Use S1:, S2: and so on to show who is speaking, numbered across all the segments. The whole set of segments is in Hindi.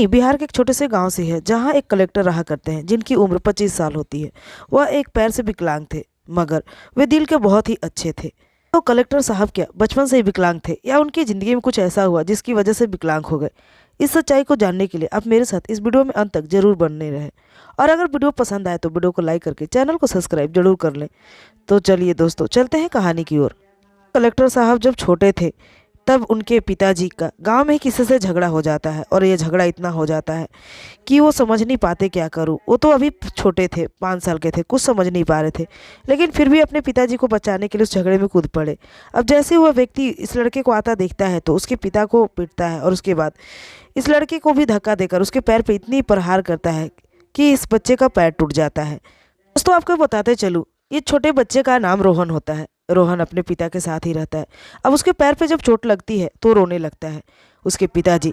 S1: बिहार के एक छोटे से गांव से है जहां एक कलेक्टर रहा करते हैं जिनकी उम्र 25 साल होती है। वह एक पैर से विकलांग थे, मगर वे दिल के बहुत ही अच्छे थे। तो कलेक्टर साहब क्या बचपन से ही विकलांग थे या उनकी ज़िंदगी में कुछ ऐसा हुआ जिसकी वजह से विकलांग हो गए? इस सच्चाई को जानने के लिए आप मेरे साथ इस वीडियो में अंत तक जरूर बने रहें। और अगर वीडियो पसंद आए तो वीडियो को लाइक करके चैनल को सब्सक्राइब जरूर कर लें। तो चलिए दोस्तों, चलते हैं कहानी की ओर। कलेक्टर साहब जब छोटे थे तब उनके पिताजी का गांव में किसी से झगड़ा हो जाता है, और ये झगड़ा इतना हो जाता है कि वो समझ नहीं पाते क्या करूं। वो तो अभी छोटे थे, 5 साल के थे, कुछ समझ नहीं पा रहे थे, लेकिन फिर भी अपने पिताजी को बचाने के लिए उस झगड़े में कूद पड़े। अब जैसे वह व्यक्ति इस लड़के को आता देखता है तो उसके पिता को पीटता है, और उसके बाद इस लड़के को भी धक्का देकर उसके पैर पे इतनी प्रहार करता है कि इस बच्चे का पैर टूट जाता है। दोस्तों, आपको बताते चलूँ, ये छोटे बच्चे का नाम रोहन होता है। रोहन अपने पिता के साथ ही रहता है। अब उसके पैर पे जब चोट लगती है तो रोने लगता है। उसके पिताजी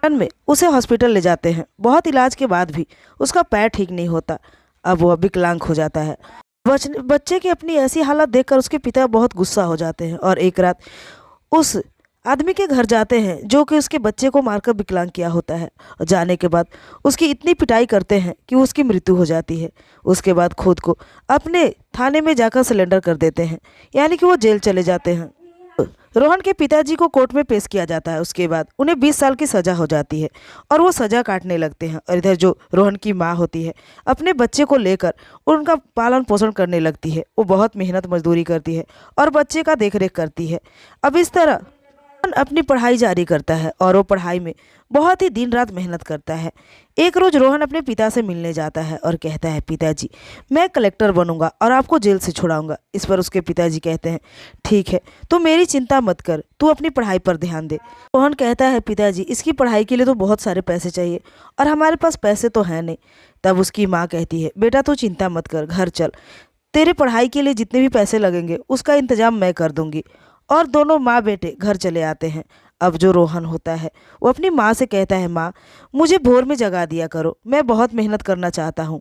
S1: में उसे हॉस्पिटल ले जाते हैं। बहुत इलाज के बाद भी उसका पैर ठीक नहीं होता। अब वह विकलांग हो जाता है। बच्चे की अपनी ऐसी हालत देखकर उसके पिता बहुत गुस्सा हो जाते हैं, और एक रात उस आदमी के घर जाते हैं जो कि उसके बच्चे को मारकर विकलांग किया होता है। और जाने के बाद उसकी इतनी पिटाई करते हैं कि उसकी मृत्यु हो जाती है। उसके बाद खुद को अपने थाने में जाकर सिलेंडर कर देते हैं, यानी कि वो जेल चले जाते हैं। रोहन के पिताजी को कोर्ट में पेश किया जाता है। उसके बाद उन्हें 20 साल की सज़ा हो जाती है और वो सज़ा काटने लगते हैं। और इधर जो रोहन की माँ होती है अपने बच्चे को लेकर उनका पालन पोषण करने लगती है। वो बहुत मेहनत मजदूरी करती है और बच्चे का देखरेख करती है। अब इस तरह रोहन अपनी पढ़ाई जारी करता है, और वो पढ़ाई में बहुत ही दिन रात मेहनत करता है। एक रोज रोहन अपने पिता से मिलने जाता है और कहता है, पिताजी मैं कलेक्टर बनूंगा और आपको जेल से छुड़ाऊंगा। इस पर उसके पिताजी कहते हैं, ठीक है, तू मेरी चिंता मत कर, तू अपनी पढ़ाई पर ध्यान दे। रोहन कहता है, पिताजी इसकी पढ़ाई के लिए तो बहुत सारे पैसे चाहिए और हमारे पास पैसे तो हैं नहीं। तब उसकी माँ कहती है, बेटा तू चिंता मत कर, घर चल, तेरे पढ़ाई के लिए जितने भी पैसे लगेंगे उसका इंतजाम मैं कर दूंगी। और दोनों माँ बेटे घर चले आते हैं। अब जो रोहन होता है वो अपनी माँ से कहता है, माँ मुझे भोर में जगा दिया करो, मैं बहुत मेहनत करना चाहता हूँ,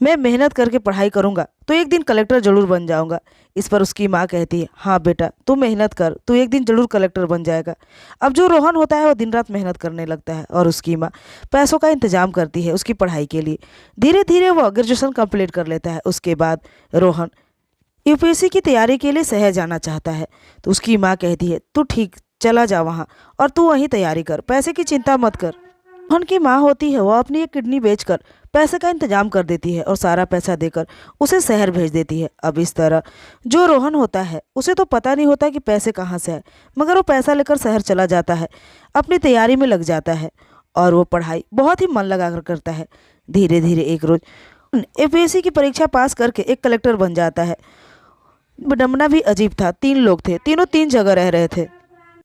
S1: मैं मेहनत करके पढ़ाई करूँगा तो एक दिन कलेक्टर जरूर बन जाऊँगा। इस पर उसकी माँ कहती है, हाँ बेटा तू मेहनत कर, तू एक दिन जरूर कलेक्टर बन जाएगा। अब जो रोहन होता है वो दिन रात मेहनत करने लगता है, और उसकी माँ पैसों का इंतजाम करती है उसकी पढ़ाई के लिए। धीरे धीरे वो ग्रेजुएशन कंप्लीट कर लेता है। उसके बाद रोहन यूपीएससी की तैयारी के लिए शहर जाना चाहता है। तो उसकी माँ कहती है, तू ठीक चला जा वहाँ, और तू वहीं तैयारी कर, पैसे की चिंता मत कर। रोहन की माँ होती है वो अपनी एक किडनी बेचकर पैसे का इंतजाम कर देती है और सारा पैसा देकर उसे शहर भेज देती है। अब इस तरह जो रोहन होता है उसे तो पता नहीं होता कि पैसे कहाँ से आए, मगर वो पैसा लेकर शहर चला जाता है, अपनी तैयारी में लग जाता है और वो पढ़ाई बहुत ही मन लगा कर करता है। धीरे धीरे एक रोज यूपीएससी की परीक्षा पास करके एक कलेक्टर बन जाता है। विडम्बना भी अजीब था, 3 लोग थे, तीनों 3 जगह रह रहे थे।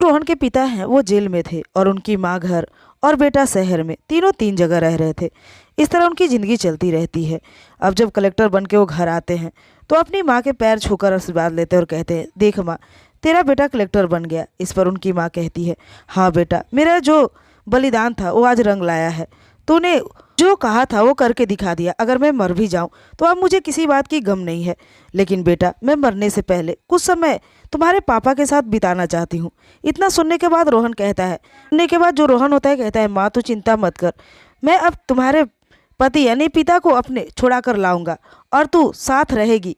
S1: रोहन के पिता हैं वो जेल में थे, और उनकी माँ घर और बेटा शहर में, तीनों 3 जगह रह रहे थे। इस तरह उनकी ज़िंदगी चलती रहती है। अब जब कलेक्टर बन के वो घर आते हैं तो अपनी माँ के पैर छूकर आशीर्वाद लेते हैं और कहते हैं, देख माँ तेरा बेटा कलेक्टर बन गया। इस पर उनकी माँ कहती है, हाँ बेटा मेरा जो बलिदान था वो आज रंग लाया है, तूने जो कहा था वो करके दिखा दिया। अगर मैं मर भी जाऊं तो अब मुझे किसी बात की गम नहीं है, लेकिन बेटा मैं मरने से पहले कुछ समय तुम्हारे पापा के साथ बिताना चाहती हूँ। इतना सुनने के बाद रोहन कहता है, सुनने के बाद जो रोहन होता है कहता है, माँ तू चिंता मत कर, मैं अब तुम्हारे पति यानी पिता को अपने छुड़ा कर लाऊंगा और तू साथ रहेगी,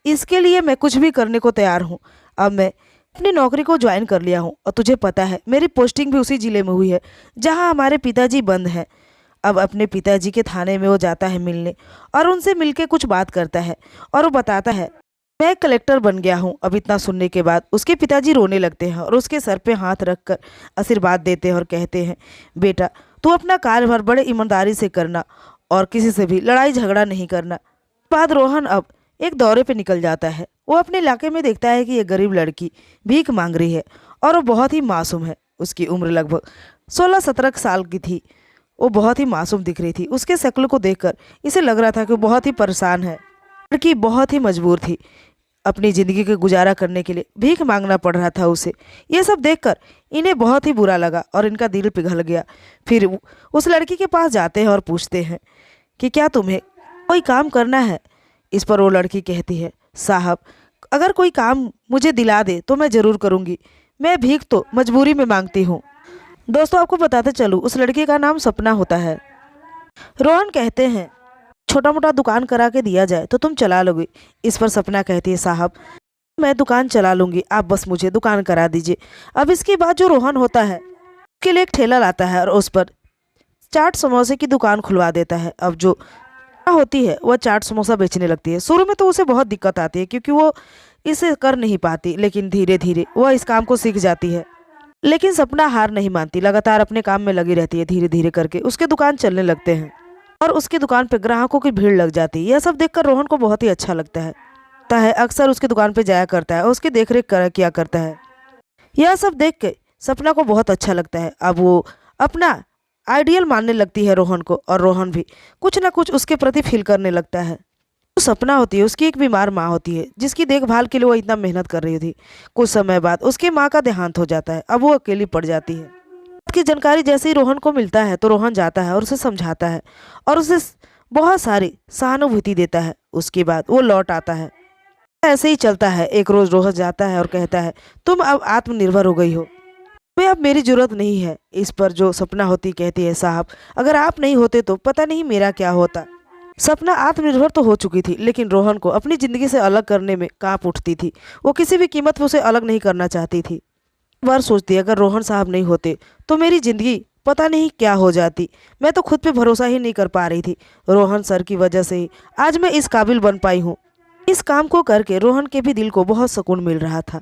S1: इसके लिए मैं कुछ भी करने को तैयार हूँ। अब मैं अपनी नौकरी को ज्वाइन कर लिया हूँ, और तुझे पता है मेरी पोस्टिंग भी उसी ज़िले में हुई है जहाँ हमारे पिताजी बंद हैं। अब अपने पिताजी के थाने में वो जाता है मिलने, और उनसे मिलके कुछ बात करता है, और वो बताता है, मैं कलेक्टर बन गया हूँ। अब इतना सुनने के बाद उसके पिताजी रोने लगते हैं और उसके सर पे हाथ रखकर आशीर्वाद देते हैं और कहते हैं, बेटा तू अपना कार्यभार बड़े ईमानदारी से करना और किसी से भी लड़ाई झगड़ा नहीं करना। बाद रोहन अब एक दौरे पे निकल जाता है। वो अपने इलाके में देखता है कि ये गरीब लड़की भीख मांग रही है, और वो बहुत ही मासूम है। उसकी उम्र लगभग 16-17 साल की थी। वो बहुत ही मासूम दिख रही थी। उसके शक्ल को देखकर इसे लग रहा था कि वो बहुत ही परेशान है। लड़की बहुत ही मजबूर थी, अपनी ज़िंदगी का गुजारा करने के लिए भीख मांगना पड़ रहा था उसे। ये सब देखकर इन्हें बहुत ही बुरा लगा और इनका दिल पिघल गया। फिर उस लड़की के पास जाते हैं और पूछते हैं कि क्या तुम्हें कोई काम करना है। इस पर वो लड़की कहती है, साहब अगर कोई काम मुझे दिला दे तो मैं ज़रूर करूँगी, मैं भीख तो मजबूरी में मांगती हूँ। दोस्तों आपको बताते चलूँ, उस लड़की का नाम सपना होता है। रोहन कहते हैं छोटा मोटा दुकान करा के दिया जाए तो तुम चला लोगी। इस पर सपना कहती है साहब मैं दुकान चला लूंगी, आप बस मुझे दुकान करा दीजिए। अब इसके बाद जो रोहन होता है उसके लिए एक ठेला लाता है और उस पर चाट समोसे की दुकान खुलवा देता है। अब जो होती है वह चाट समोसा बेचने लगती है। शुरू में तो उसे बहुत दिक्कत आती है क्योंकि वो इसे कर नहीं पाती, लेकिन धीरे धीरे वह इस काम को सीख जाती है। लेकिन सपना हार नहीं मानती, लगातार अपने काम में लगी रहती है। धीरे धीरे करके उसके दुकान चलने लगते हैं और उसकी दुकान पे ग्राहकों की भीड़ लग जाती है। यह सब देखकर रोहन को बहुत ही अच्छा लगता है। अक्सर उसकी दुकान पे जाया करता है और उसकी देखरेख किया करता है। यह सब देख के सपना को बहुत अच्छा लगता है। अब वो अपना आइडियल मानने लगती है रोहन को, और रोहन भी कुछ ना कुछ उसके प्रति फील करने लगता है। जो सपना होती है उसकी एक बीमार माँ होती है जिसकी देखभाल के लिए वो इतना मेहनत कर रही थी। कुछ समय बाद उसकी माँ का देहांत हो जाता है। अब वो अकेली पड़ जाती है। की जानकारी जैसे ही रोहन को मिलता है तो रोहन जाता है और उसे समझाता है और उसे बहुत सारी सहानुभूति देता है। उसके बाद वो लौट आता है। ऐसे ही चलता है। एक रोज रोहन जाता है और कहता है तुम अब आत्मनिर्भर हो गई हो, तुम्हें अब मेरी जरूरत नहीं है। इस पर जो सपना होती कहती है साहब अगर आप नहीं होते तो पता नहीं मेरा क्या होता। सपना आत्मनिर्भर तो हो चुकी थी, लेकिन रोहन को अपनी जिंदगी से अलग करने में कांप उठती थी। वो किसी भी कीमत पर उसे अलग नहीं करना चाहती थी। बार सोचती अगर रोहन साहब नहीं होते तो मेरी जिंदगी पता नहीं क्या हो जाती। मैं तो खुद पे भरोसा ही नहीं कर पा रही थी। रोहन सर की वजह से ही आज मैं इस काबिल बन पाई हूँ। इस काम को करके रोहन के भी दिल को बहुत सुकून मिल रहा था।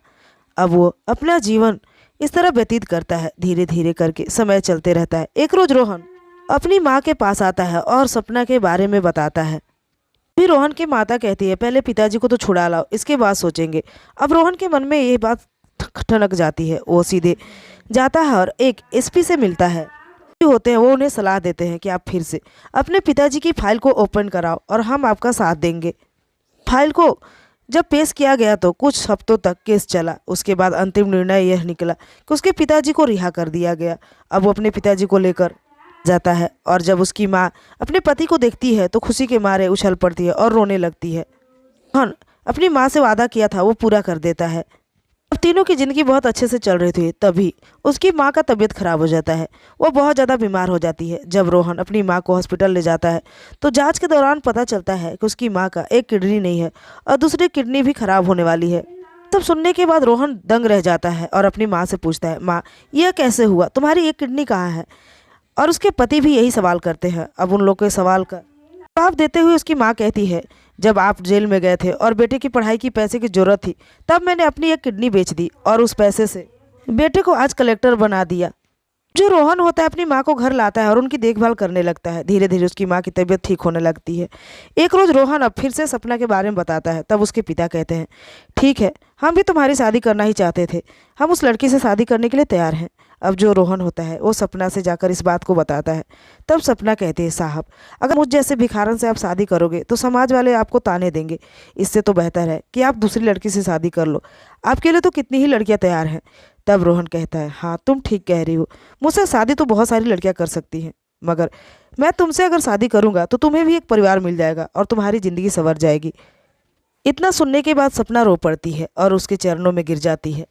S1: अब वो अपना जीवन इस तरह व्यतीत करता है। धीरे धीरे करके समय चलते रहता है। एक रोज रोहन अपनी माँ के पास आता है और सपना के बारे में बताता है। फिर रोहन की माता कहती है पहले पिताजी को तो छुड़ा लाओ, इसके बाद सोचेंगे। अब रोहन के मन में ये बात ठनक जाती है। वो सीधे जाता है और एक एसपी से मिलता है। होते हैं वो उन्हें सलाह देते हैं कि आप फिर से अपने पिताजी की फाइल को ओपन कराओ और हम आपका साथ देंगे। फाइल को जब पेश किया गया तो कुछ हफ्तों तक केस चला। उसके बाद अंतिम निर्णय यह निकला कि उसके पिताजी को रिहा कर दिया गया। अब वो अपने पिताजी को लेकर जाता है और जब उसकी माँ अपने पति को देखती है तो खुशी के मारे उछल पड़ती है और रोने लगती है। रोहन अपनी माँ से वादा किया था वो पूरा कर देता है। अब तीनों की जिंदगी बहुत अच्छे से चल रही थी, तभी उसकी माँ का तबीयत खराब हो जाता है। वो बहुत ज़्यादा बीमार हो जाती है। जब रोहन अपनी माँ को हॉस्पिटल ले जाता है तो जांच के दौरान पता चलता है कि उसकी माँ का एक किडनी नहीं है और दूसरी किडनी भी खराब होने वाली है। तब सुनने के बाद रोहन दंग रह जाता है और अपनी माँ से पूछता है माँ यह कैसे हुआ, तुम्हारी एक किडनी कहाँ है? और उसके पति भी यही सवाल करते हैं। अब उन लोग के सवाल का जवाब देते हुए उसकी माँ कहती है जब आप जेल में गए थे और बेटे की पढ़ाई की पैसे की जरूरत थी तब मैंने अपनी एक किडनी बेच दी और उस पैसे से बेटे को आज कलेक्टर बना दिया। जो रोहन होता है अपनी माँ को घर लाता है और उनकी देखभाल करने लगता है। धीरे धीरे उसकी माँ की तबीयत ठीक होने लगती है। एक रोज रोहन अब फिर से सपना के बारे में बताता है। तब उसके पिता कहते हैं ठीक है, हम भी तुम्हारी शादी करना ही चाहते थे, हम उस लड़की से शादी करने के लिए तैयार हैं। अब जो रोहन होता है वो सपना से जाकर इस बात को बताता है। तब सपना कहते हैं साहब अगर मुझ जैसे भिखारन से आप शादी करोगे तो समाज वाले आपको ताने देंगे, इससे तो बेहतर है कि आप दूसरी लड़की से शादी कर लो, आपके लिए तो कितनी ही लड़कियां तैयार हैं। तब रोहन कहता है हाँ तुम ठीक कह रही हो, मुझसे शादी तो बहुत सारी लड़कियां कर सकती हैं, मगर मैं तुमसे अगर शादी करूंगा तो तुम्हें भी एक परिवार मिल जाएगा और तुम्हारी ज़िंदगी संवर जाएगी। इतना सुनने के बाद सपना रो पड़ती है और उसके चरणों में गिर जाती है।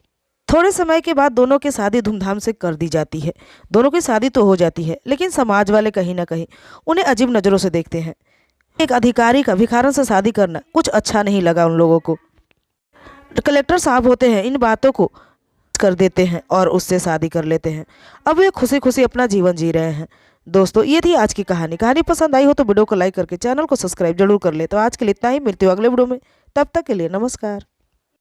S1: थोड़े समय के बाद दोनों की शादी धूमधाम से कर दी जाती है। दोनों की शादी तो हो जाती है, लेकिन समाज वाले कहीं ना कहीं उन्हें अजीब नज़रों से देखते हैं। एक अधिकारी का भिखारन से शादी करना कुछ अच्छा नहीं लगा उन लोगों को। कलेक्टर साहब होते हैं इन बातों को कर देते हैं और उससे शादी कर लेते हैं। अब वे खुशी खुशी अपना जीवन जी रहे हैं। दोस्तों ये थी आज की कहानी पसंद आई हो तो वीडियो को लाइक करके चैनल को सब्सक्राइब जरूर कर ले। तो आज के लिए इतना ही, मिलते हो अगले वीडियो में, तब तक के लिए नमस्कार।